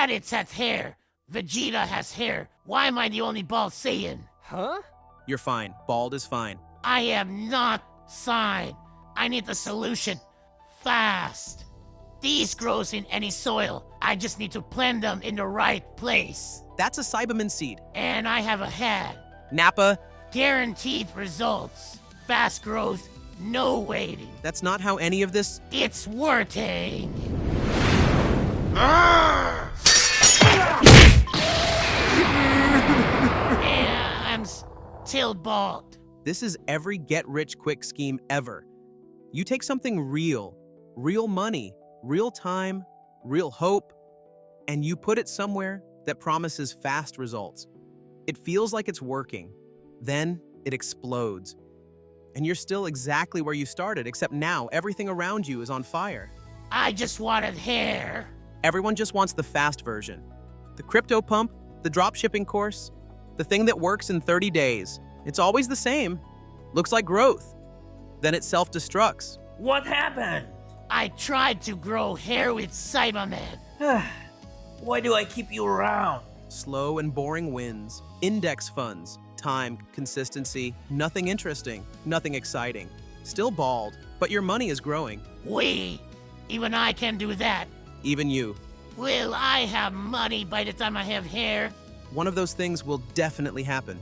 Raditz has hair. Vegeta has hair. Why am I the only bald Saiyan? Huh? You're fine. Bald is fine. I am not fine. I need the solution. Fast. These grows in any soil. I just need to plant them in the right place. That's a Saibamen seed. And I have a head. Nappa, Guaranteed results. Fast growth, no waiting. that's not how any of this... It's working. Yeah, I'm still bald. This is every get-rich-quick scheme ever. You take something real money, real time, real hope, and you put it somewhere that promises fast results. It feels like it's working. Then it explodes. And you're still exactly where you started, except now everything around you is on fire. I just wanted hair. Everyone just wants the fast version. The crypto pump, the dropshipping course, the thing that works in 30 days. It's always the same. Looks like growth. Then it self-destructs. What happened? I tried to grow hair with Saibamen. Why do I keep you around? Slow and boring wins. Index funds. Time, consistency, nothing interesting, nothing exciting. Still bald, but your money is growing. Even I can do that. Even you. Will I have money by the time I have hair? One of those things will definitely happen.